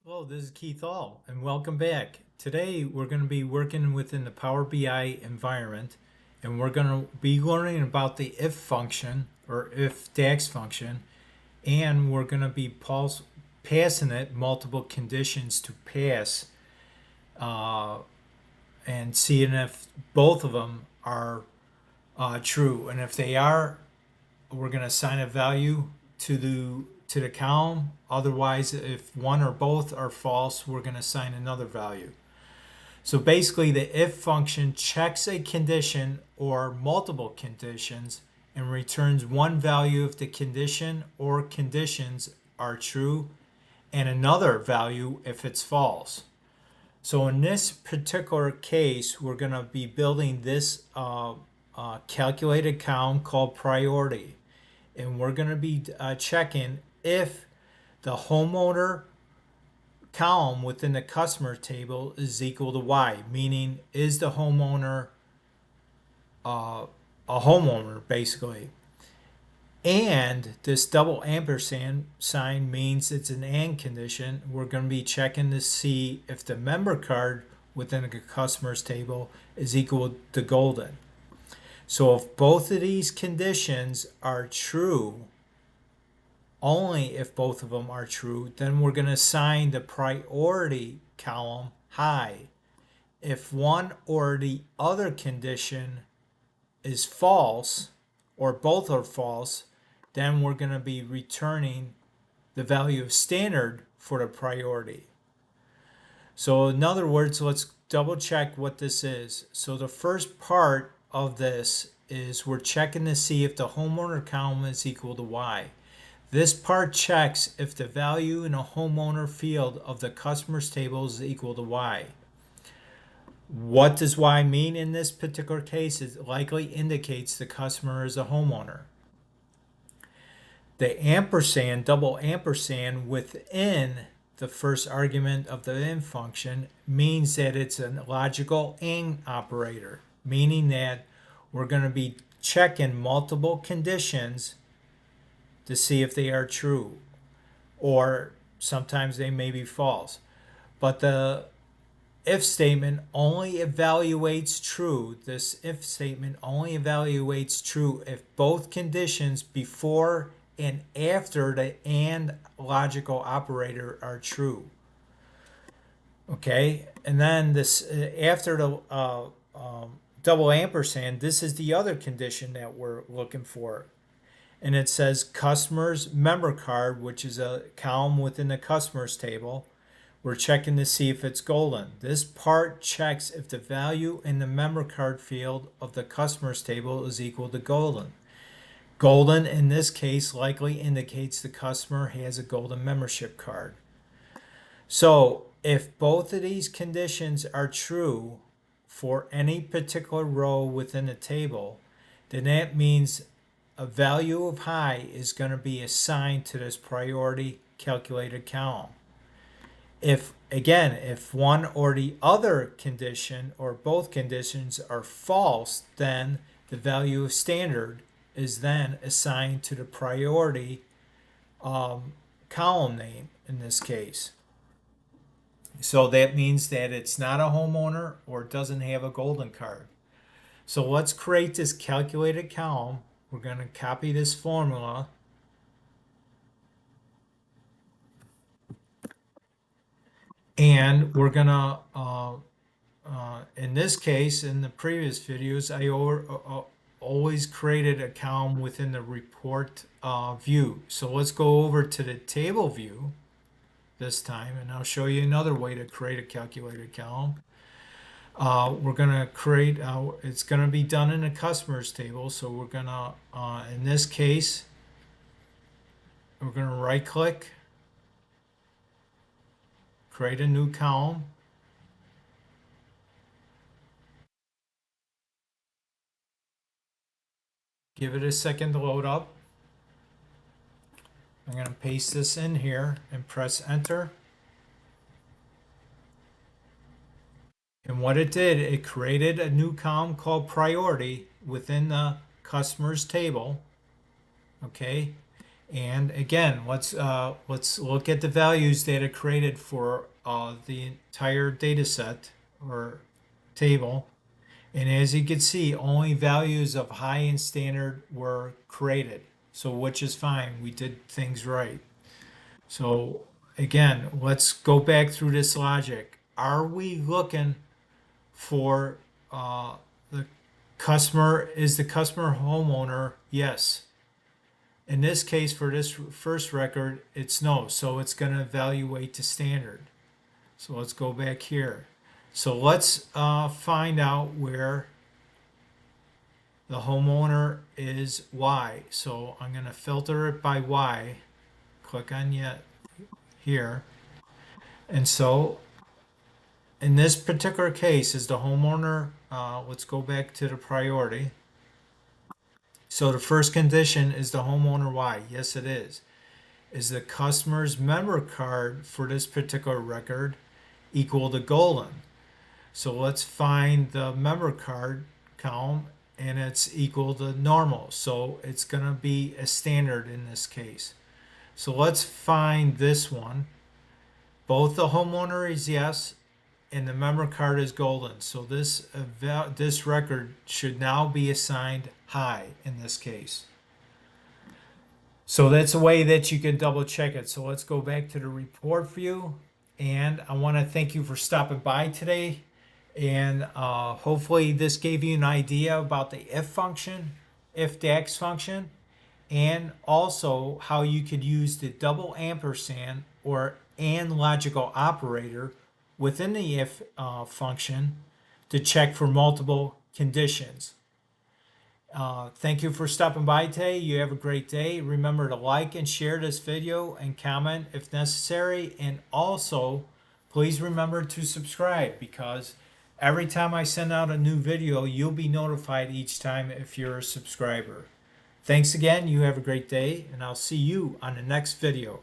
Hello, this is Keith All, and welcome back. Today we're going to be working within the Power BI environment, and we're going to be learning about the if function or if DAX function, and we're going to be passing it multiple conditions to pass and seeing if both of them are true. And if they are, we're going to assign a value to the column. Otherwise, if one or both are false, we're going to assign another value. So basically, the if function checks a condition or multiple conditions and returns one value if the condition or conditions are true and another value if it's false. So in this particular case, we're going to be building this calculated column called priority. And we're going to be checking if the homeowner column within the customer table is equal to Y, meaning is the homeowner a homeowner basically. And this double ampersand sign means it's an and condition. We're going to be checking to see if the member card within the customer's table is equal to golden. So if both of these conditions are true, only if both of them are true, then we're going to assign the priority column high. If one or the other condition is false, or both are false, then we're going to be returning the value of standard for the priority. So in other words, let's double check what this is. So the first part of this is we're checking to see if the homeowner column is equal to Y. This part checks if the value in a homeowner field of the customer's table is equal to Y. What does Y mean in this particular case? It likely indicates the customer is a homeowner. The ampersand, double ampersand within the first argument of the in function means that it's a logical AND operator, meaning that we're going to be checking multiple conditions to see if they are true, or sometimes they may be false. But the if statement only evaluates true. This if statement only evaluates true if both conditions before and after the AND logical operator are true. Okay, and then this after the double ampersand, this is the other condition that we're looking for. And it says customer's member card, which is a column within the customers table. We're checking to see if it's golden. This part checks if the value in the member card field of the customers table is equal to golden. Golden in this case likely indicates the customer has a golden membership card. So if both of these conditions are true for any particular row within the table, then that means a value of high is going to be assigned to this priority calculated column. If one or the other condition or both conditions are false, then the value of standard is then assigned to the priority column name in this case. So that means that it's not a homeowner or doesn't have a golden card. So let's create this calculated column. We're going to copy this formula. And we're going to, in this case, in the previous videos, I always created a column within the report view. So let's go over to the table view this time, and I'll show you another way to create a calculated column. We're going to create, it's going to be done in a customers table. So we're going to, in this case, we're going to right click, create a new column. Give it a second to load up. I'm going to paste this in here and press enter. And what it did, it created a new column called priority within the customers table. Okay. And again, let's look at the values that are created for the entire data set or table. And as you can see, only values of high and standard were created. So which is fine. We did things right. So again, let's go back through this logic. Are we looking for the customer? Is the customer homeowner? Yes. In this case, for this first record, it's no. So it's going to evaluate to standard. So let's go back here. So let's find out where the homeowner is Y. So I'm going to filter it by Y. Click on yet here. And so in this particular case, is the homeowner, let's go back to the priority. So the first condition is the homeowner Y. Yes, it is. Is the customer's member card for this particular record equal to golden? So let's find the member card column, and it's equal to normal. So it's going to be a standard in this case. So let's find this one. Both the homeowner is yes, and the member card is golden. So this record should now be assigned high in this case. So that's a way that you can double check it. So let's go back to the report view. And I want to thank you for stopping by today. And hopefully this gave you an idea about the if function, if DAX function, and also how you could use the double ampersand or and logical operator within the if function to check for multiple conditions. Thank you for stopping by today. You have a great day. Remember to like and share this video and comment if necessary. And also, please remember to subscribe, because every time I send out a new video, you'll be notified each time if you're a subscriber. Thanks again. You have a great day, and I'll see you on the next video.